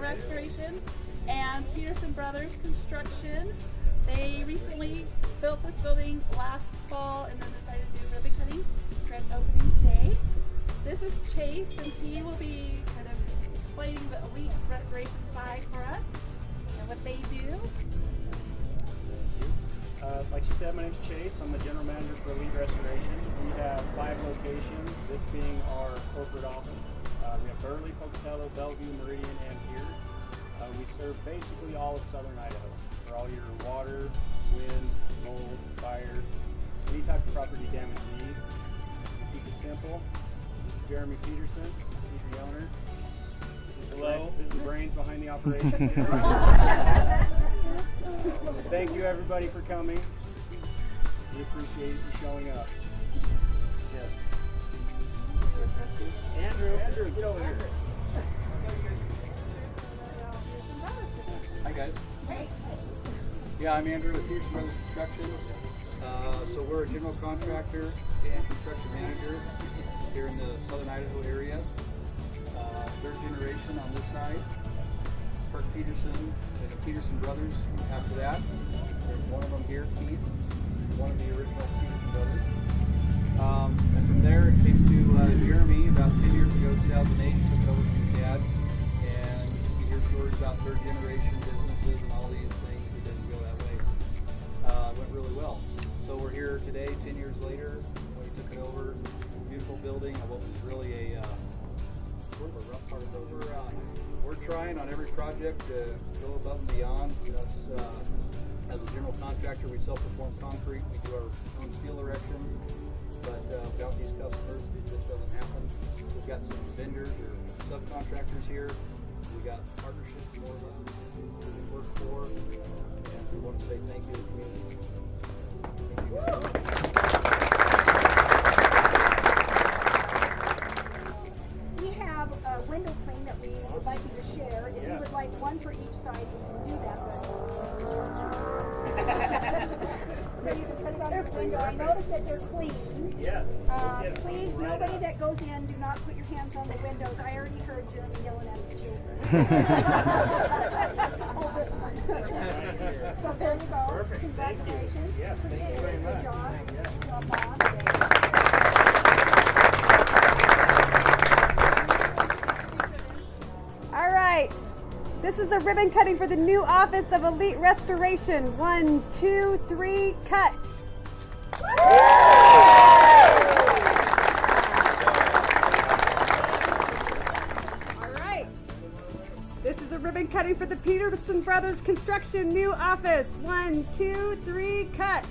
Restoration and Peterson Brothers Construction. They recently built this building last fall and then decided to do ribbon cutting grand opening today. This is Chase, and he will be kind of explaining the Elite Restoration side for us and what they do. Like she said, my name's Chase. I'm the general manager for Elite Restoration. We have 5 locations, this being our corporate office. We have Burley, Pocatello, Bellevue, Meridian, and here. We serve basically all of southern Idaho for all your water, wind, mold, fire, any type of property damage needs. We keep it simple. This is Jeremy Peterson. He's the owner. This is the brains behind the operation. Thank you everybody for coming. We appreciate you showing up. Yes. Andrew, get over here. Hi guys. Yeah, I'm Andrew with Peterson Brothers Construction. So we're a general contractor and construction manager here in the southern Idaho area. Third generation on this side. Kirk Peterson and the Peterson brothers after that. There's one of them here, Keith, one of the original Peterson brothers. And from there it came to Jeremy about 10 years ago, 2008, he took it over from his dad. And you hear stories about third generation businesses and all these things. It didn't go that way. It went really well. So we're here today, 10 years later, when he took it over. Beautiful building, what was really a sort of a rough part of those. We're trying on every project to go above and beyond. Us, as a general contractor, we self-perform concrete. We do our own steel erection, but without these customers, it just doesn't happen. We've got some vendors or subcontractors here. We got partnerships, more of us who we work for, and we want to say thank you to the community. Thank you. Window frame that we would like you to share. If you would like one for each side, we can do that. So you can put it on your window. I noticed that they're clean. Yes. Please, nobody that goes in, do not put your hands on the windows. I already heard Jeremy yelling at his children. Oh, this one. So there you go. Perfect. Congratulations. Thank you. Yes, thank you very much. Good job. Yes. Good job, boss. All right, this is the ribbon cutting for the new office of Elite Restoration. 1, 2, 3, cut. All right, this is the ribbon cutting for the Peterson Brothers Construction new office. 1, 2, 3, cut.